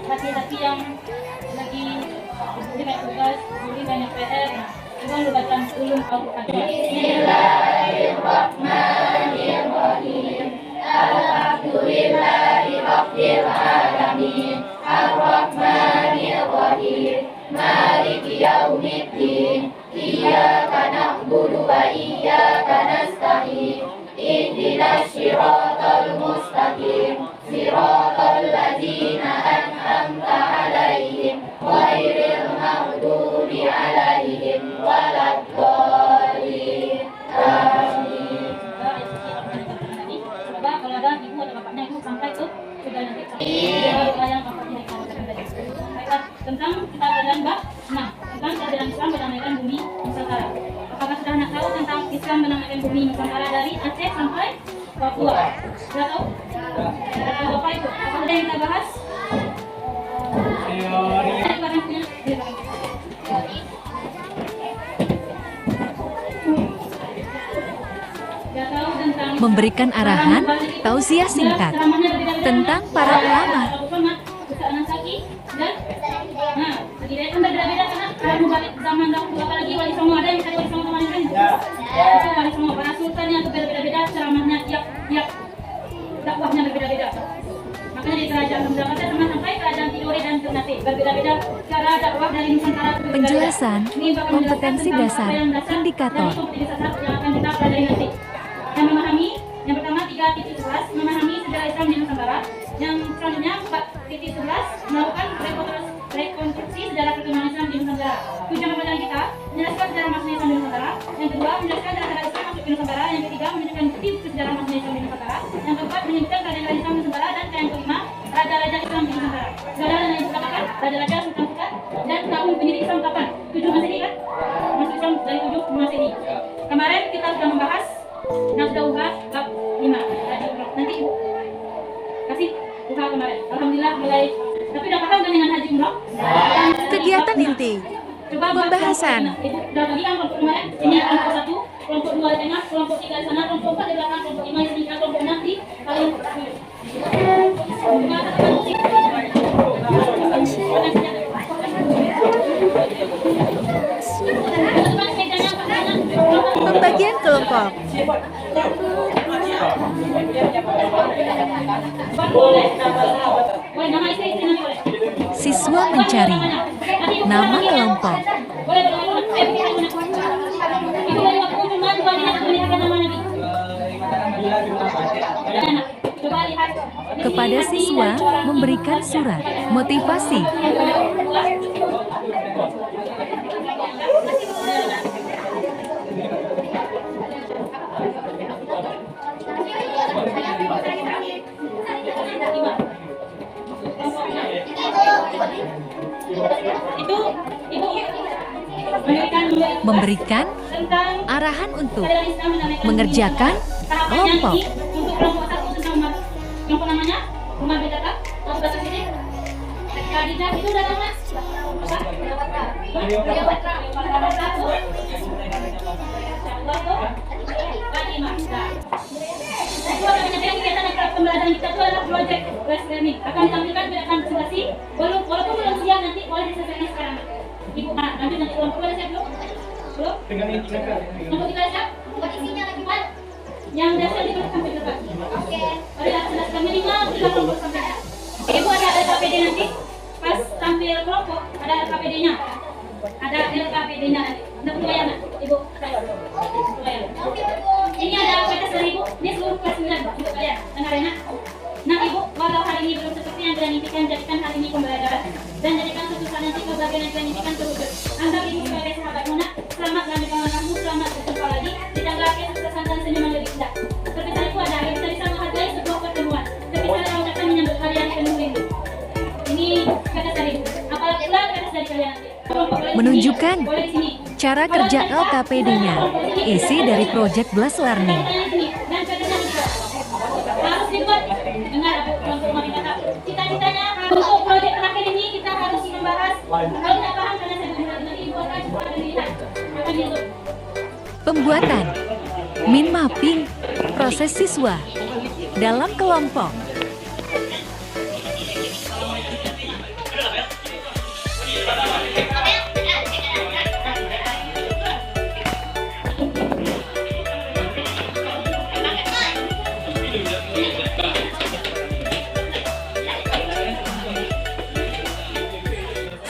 Hati-hati yang lagi banyak tugas, banyak PR, coba lu baca ulum Al-Quran. Bismillahirrahmanirrahim. Alhamdulillahi rabbil alamin. Ar-Rahmanir-Rahim. Maliki yaumiddin. Iyyaka na'budu wa iyyaka nasta'in. Ihdinas siratal mustaqim. Siratal ladzina an'amta 'alaihim ghairil maghdubi 'alaihim waladdallin. Amin. Coba kalau ada ibu atau bapaknya itu sampai tuh sudah nanti yang bapaknya tentang kita belajar bab 6 tentang keadilan Islam berdamaikan bumi Nusantara. Apakah sudah nak tahu tentang Islam berdamaikan bumi Nusantara dari Aceh sampai Papua? Sudah tahu? Apa itu? Apa sudah yang kita bahas? Memberikan arahan tausiah singkat tentang para ulama. Nah, hidayah kan berbeda-beda karena kalau balik zaman dahulu apalagi wali songo ada yang kata wali songo kemarin kan? Itu wali songo para sultan yang berbeda-beda ceramahnya tiap dakwahnya berbeda-beda. Makanya di kerajaan Jakarta sama sampai kerajaan Tidore dan Ternate berbeda-beda cara dakwah dari Nusantara. Penjelasan kompetensi dasar indikator. Yang akan kita pelajari nanti. Yang memahami yang pertama 3.11 memahami sejarah Islam di Nusantara. Yang selanjutnya 4.11 melakukan rekonstruksi sejarah perkembangan Islam di Nusantara. Tujuan pembelajaran kita menjelaskan sejarah masuknya Islam di Nusantara. Yang kedua menjelaskan cara Islam masuk di Nusantara. Yang ketiga menunjukkan bukti sejarah masuknya Islam di Nusantara. Yang keempat menyebutkan kerajaan Islam di Nusantara. Dan yang kelima raja-raja Islam di Nusantara. Saudara yang dikatakan raja-raja sultan-sultan dan tahun pendiri Islam kapan? 7 Masehi kan? Masuk Islam dari 7 Masehi. Kemarin kita sudah membahas Nafsu bab 5. Nanti Ibu kasih usaha kemarin. Alhamdulillah mulai. Tapi udah paham kan dengan haji umroh? Kegiatan inti pembahasan. Ibu udah bagi kan kelompok kemarin. Ini kelompok 1, kelompok 2 di tengah, kelompok 3 di sana, kelompok 4 di belakang, kelompok 5 di sini, kelompok 6 di paling Pembagian kelompok. Siswa mencari nama kelompok. Kepada siswa memberikan surat motivasi. Memberikan arahan untuk mengerjakan kelompok. Untuk kelompok 1 tentang kelompok namanya Rumah Bedaka. Kalau bahasa sini Kadida itu udah lama. Pembelajaran kita itu adalah project class learning. Akan ditampilkan pada presentasi. Walaupun belum siap nanti boleh diselesaikan sekarang. Ibu, nanti kelompok boleh siap belum? Belum? Kelompok kita siap? Isinya lagi Pak. Yang dasar di sampai depan. Oke. Ada jelaskan minimal 3 kelompok sampai. Ibu ada LKPD nanti. Pas tampil kelompok ada LKPD-nya. ada LKPD-nya nanti. Untuk bayar nak, Ibu. Bayar. Ini ada PTS dari Ibu. Ini seluruh kelas 9 untuk kalian. Dengar ya. Nah Ibu, walau hari ini belum seperti yang kalian impikan, jadikan hari ini pembelajaran dan jadikan keputusan nanti kebahagiaan yang kalian impikan terwujud. Anggap Ibu sebagai sahabat Muna. Selamat dalam langkahmu, selamat berjumpa lagi di tanggal akhir kesuksesan dan senyuman lebih indah. Perpisahan itu ada, kita bisa menghargai sebuah pertemuan. Perpisahan yang akan menyambut hari yang penuh rindu. Ini kata dari Ibu. Apalagi pula kata dari kalian nanti. Menunjukkan cara kerja LKPD-nya, isi dari Project Blast Learning. Harus dibuat. Dengar Bu, untuk meminta cita-citanya untuk proyek terakhir ini kita harus membahas. Kalau tidak paham karena saya benar dengan Ibu akan dilihat. Akan YouTube. Pembuatan, mind mapping, proses siswa dalam kelompok.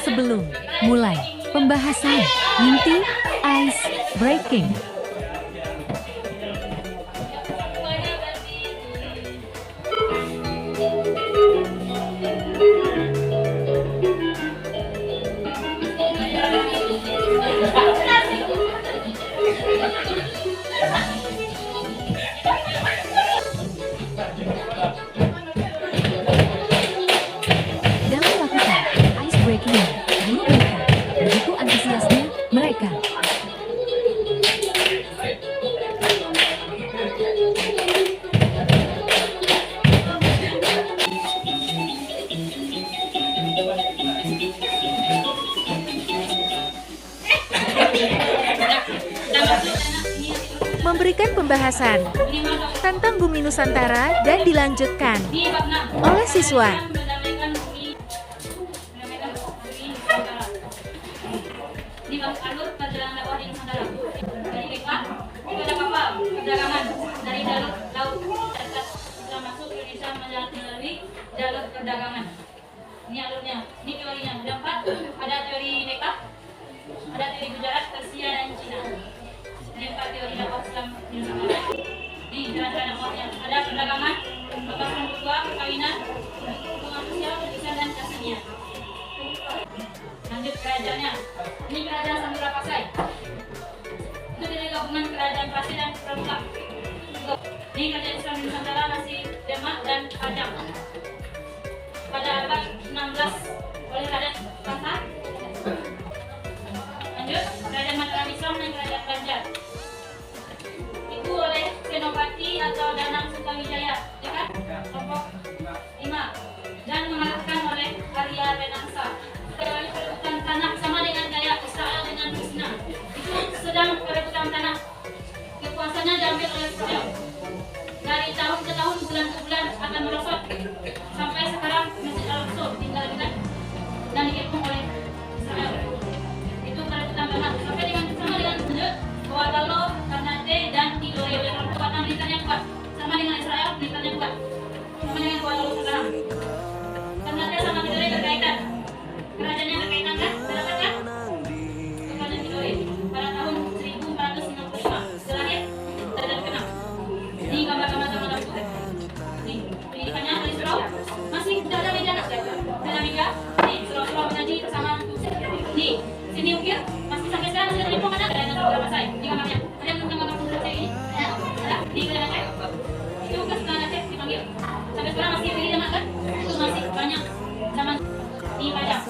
Sebelum mulai pembahasan inti ice breaking. Dalam melakukan ice breaking, guru mereka begitu antusiasnya mereka. Memberikan pembahasan tentang Bumi Nusantara dan dilanjutkan oleh siswa. Di alur perjalanan dakwah di Nusantara. Dari Mekah, itu ada kapal perdagangan dari jalur laut setelah masuk ke Indonesia melalui jalur perdagangan. Ini alurnya, ini teorinya. Ada 4, ada teori Mekah, ada teori Gujarat, Persia, dan Cina. Ini 4 teori dakwah Islam di Nusantara. Ini jalan-jalan dakwahnya. Ada perdagangan, kekerasan bertua, perkawinan, hubungan sosial, perpisahan, dan kasihnya. Lanjut kerajaannya. Ini kerajaan Samudra Pasai. Itu dari gabungan kerajaan Pasai dan Pramuka. Ini kerajaan Islam di Nusantara masih Demak dan Padang. Pada abad 16 oleh Raden Pasar. Lanjut kerajaan Mataram Islam dan kerajaan Banjar. Itu oleh Senopati atau Danang Sutawijaya, ya kan? Kelompok 5 dan mengalahkan oleh Arya Renangsa. Perebutan tanah sama dengan kayak Israel dengan Palestina. Itu sedang perebutan tanah. Kekuasaannya diambil oleh Israel. Dari tahun ke tahun, bulan ke bulan akan merosot. Sampai sekarang Masjid Al-Aqsa tinggal dengan dan dikepung oleh Israel. Itu perebutan tanah. Sampai dengan sama dengan Gawatalo, Ternate, dan Tidore. Kekuatan militernya kuat. Sama dengan Israel, militernya kuat. Sama dengan Gawatalo sekarang. Ternate sama Tidore berkaitan. Kerajaannya berkaitan kan? Berapa kan? Kerajaan Tidore pada tahun 1455 terakhir kerajaan ke-6. Ini gambar-gambar zaman dahulu. Ini pendidikannya dari surau masih tidak ada meja nak. Tidak ada meja. Ini surau-surau mengaji bersama. Ini sini ukir masih sampai sekarang masih ada lingkungan ada kerajaan Samudra Pasai. Ini gambarnya. Ada yang gambar Samudra Pasai ini? Ada. Ini kerajaan Aceh. Itu ke sekarang Aceh dipanggil. Sampai sekarang masih pilih zaman kan? Itu masih banyak zaman di Padang.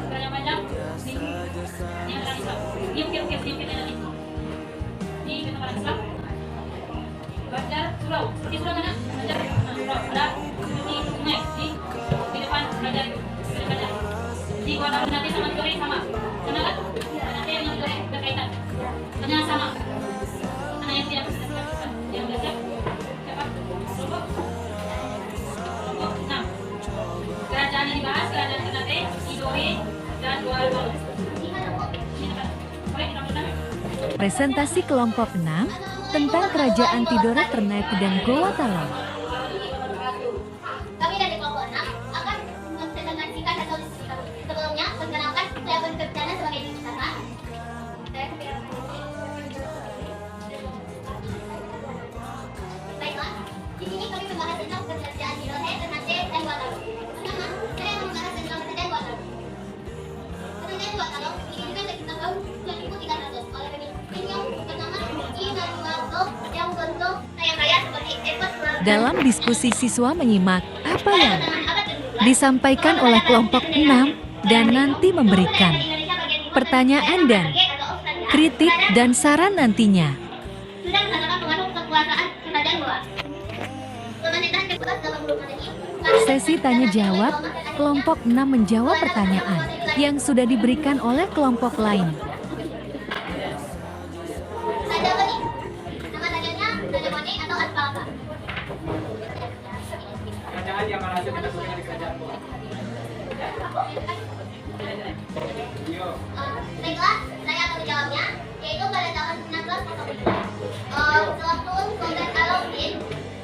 Kerajaan Padang ini yang kerajaan Islam. Ini ukir-ukir sedikit nanti. Ini kerajaan Islam. Banjar surau. Seperti surau mana? Banjar surau. Ada seperti sungai di depan kerajaan Banjar. Di Kuala nanti sama Tidore sama. Sama kan? Nanti yang Tidore berkaitan. Karena sama. Karena yang tidak bisa yang belajar siapa? Kelompok 6. Kerajaan yang dibahas kerajaan Ternate, Tidore, dan Gawatalo. Presentasi kelompok 6 tentang kerajaan Tidore, Ternate, dan Gawatalo. Kami dari kelompok 6 akan mempresentasikan atau sebelumnya memperkenalkan saya bekerja sebagai guru utama Dalam diskusi siswa menyimak apa yang disampaikan oleh kelompok 6 dan nanti memberikan pertanyaan dan kritik dan saran nantinya. Sudah mengatakan pengaruh kekuasaan kerajaan luar. Pemerintahan kekuasaan dalam beberapa ini. Sesi tanya jawab, kelompok 6 menjawab pertanyaan yang sudah diberikan oleh kelompok lain. Raja Bani. Nama rajanya Raja Bani atau Asfalka. Kerajaan yang berhasil ditentukan di kerajaan luar. Baiklah, saya akan menjawabnya, yaitu pada tahun 1640. Sewaktu Sultan Alauddin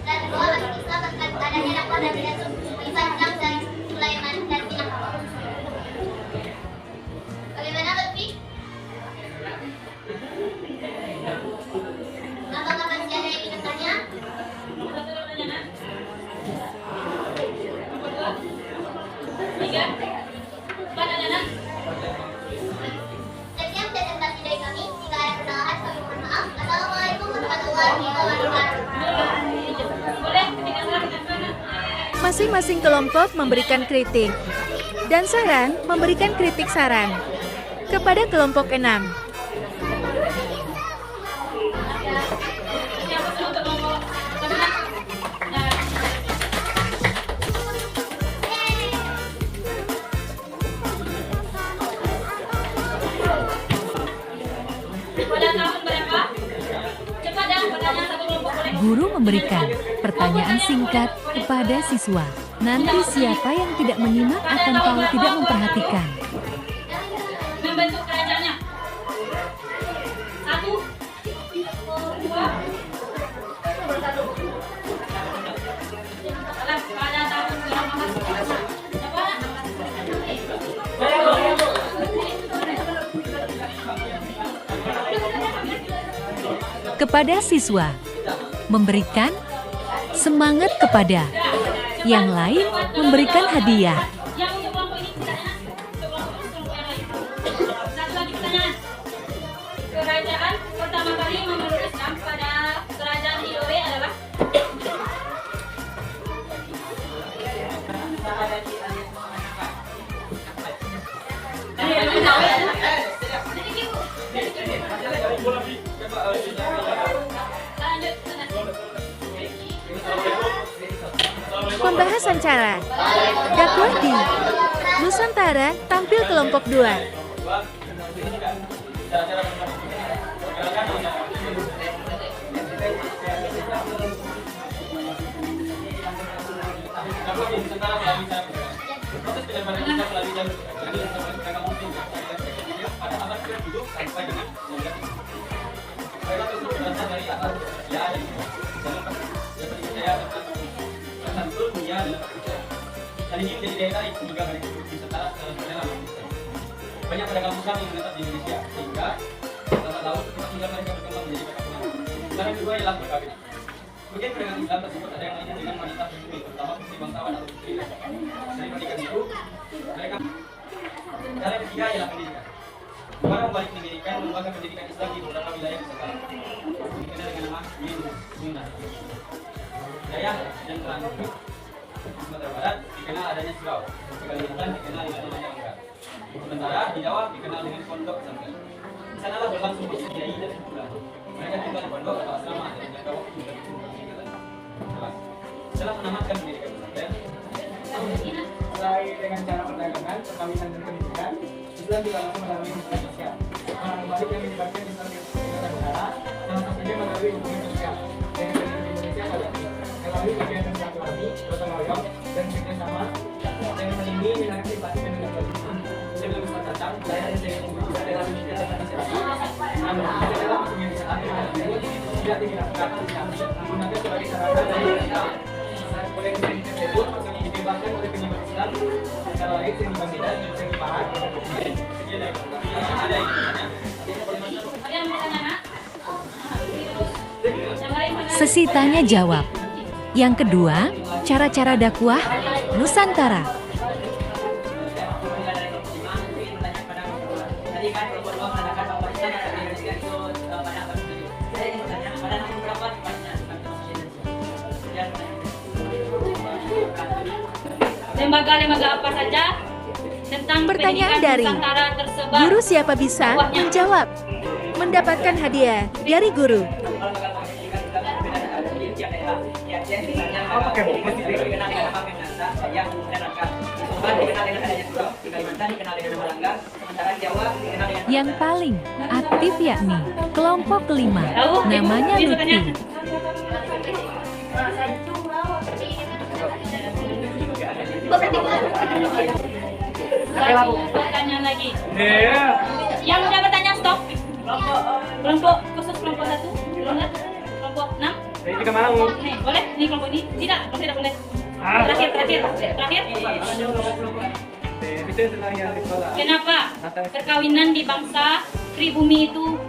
dan dua Bani Islam melihat adanya dakwah dan pidato Khalifah Islam dan Sulaiman dan Minangkabau. Bagaimana Lutfi? Apakah masih ada yang ingin bertanya? Satu pertanyaan. Tiga. Pertanyaan. Sekian presentasi dari kami. Jika ada kesalahan, kami mohon maaf. Assalamualaikum warahmatullahi wabarakatuh. Boleh ketika salah kita sana. Masing-masing kelompok memberikan kritik dan saran memberikan kritik saran kepada kelompok 6. Siapa sudah untuk kelompok pertanyaan? Pada tahun berapa? Cepat dan pertanyaan satu kelompok boleh. Guru memberikan pertanyaan singkat kepada siswa. Nanti siapa yang tidak menyimak akan tahu tidak memperhatikan. Membentuk kerajaannya. Satu, dua, pada tahun berapa? Kepada siswa, memberikan semangat kepada yang lain, memberikan hadiah. Yang untuk kelompok ini pertanyaan, untuk kelompok yang lain. Satu lagi pertanyaan. Kerajaan pertama kali memeluk Islam pada kerajaan Tidore adalah Pembahasan cara dakwah di Nusantara tampil kelompok 2. Dan ini menjadi daerah yang juga dari Nusantara dalam banyak pedagang musang yang menetap di Indonesia sehingga lambat laun hingga mereka berkembang menjadi perkampungan. Dan yang kedua ialah perkawinan. Sebagian pedagang Islam tersebut ada yang lainnya dengan wanita pribumi, terutama putri bangsawan atau putri. Dari pernikahan itu mereka. Cara ketiga ialah pendidikan. Para membalik pendidikan mengembangkan pendidikan Islam di beberapa wilayah Nusantara. Dikenal dengan nama Yunus. Wilayah dan Selatan. Sumatera Barat dikenal adanya surau, di Kalimantan dikenal dengan namanya anggar. Sementara di Jawa dikenal dengan pondok pesantren. Di sanalah berlangsung proses kiai dan ulama. Mereka tinggal di pondok atau asrama dan jangka waktu juga setelah menamatkan pendidikan pesantren, selain dengan cara perdagangan, perkawinan dan pendidikan, Islam juga langsung melalui hubungan sosial. Orang balik yang menyebabkan Islam di negara, salah satunya melalui hubungan sosial. Dengan Indonesia pada melalui kegiatan silaturahmi, gotong royong, dan kerjasama dengan melindungi wilayah privasi dan negara. Sebelum Islam datang, saya dengan bisa dalam kegiatan masyarakat. Namun, dalam kebiasaan tidak dilakukan menggunakan sebagai sarana dari Islam. Oleh Kristen tersebut, kami dibebaskan oleh penyebab Islam. Secara lain, seni bangkitan dan seni pahat. Ada yang bertanya. ada yang bertanya? Yang lain mana? Sesi tanya jawab. Yang kedua, cara-cara dakwah Nusantara. Tadi kan kelompok dua mengatakan bahwa Islam atau Indonesia itu pada abad 7. Saya ingin bertanya pada tahun berapa tepatnya Islam itu masuk Indonesia? lembaga-lembaga apa saja tentang Pertanyaan pendidikan dari Nusantara tersebar. Guru siapa bisa menjawab? Mendapatkan hadiah dari guru. Yang paling aktif yakni kelompok 5, namanya Lutfi. Pertanyaan lagi. Yang udah bertanya stop. Kelompok khusus kelompok 1, kelompok 6. Nih, boleh? Nih kelompok ini. Tidak boleh. Terakhir. Kenapa perkawinan di bangsa pribumi itu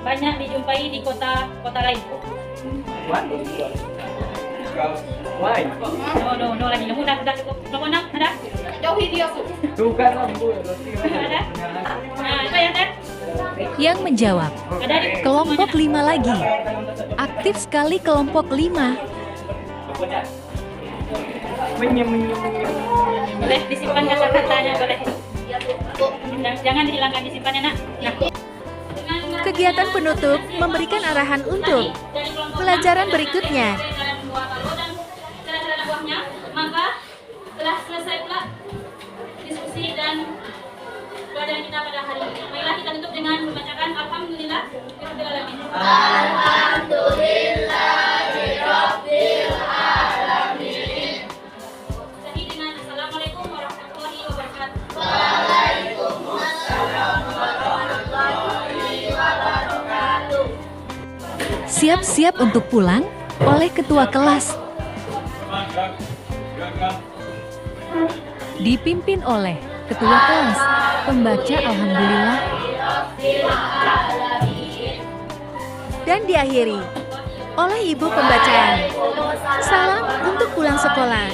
banyak dijumpai di kota lain? Why? No lagi. Udah cukup. Kelompok 6 ada? Jauhi dia. Ada? Nah, apa ya, Tan? Yang menjawab Ada di kelompok 5 lagi. Aktif sekali kelompok 5. Boleh disimpan kata-katanya, boleh. Jangan dihilangkan, disimpan ya, Nak. Nah. Kegiatan penutup memberikan arahan untuk pelajaran berikutnya. Maka telah selesai pula diskusi dan pelajaran kita pada hari ini. Marilah kita tutup dengan membacakan Alhamdulillah. Jadi dengan Assalamualaikum warahmatullahi wabarakatuh. Siap-siap untuk pulang oleh ketua kelas. Dipimpin oleh ketua kelas, pembaca Alhamdulillah. Dan diakhiri oleh ibu pembacaan. Salam untuk pulang sekolah.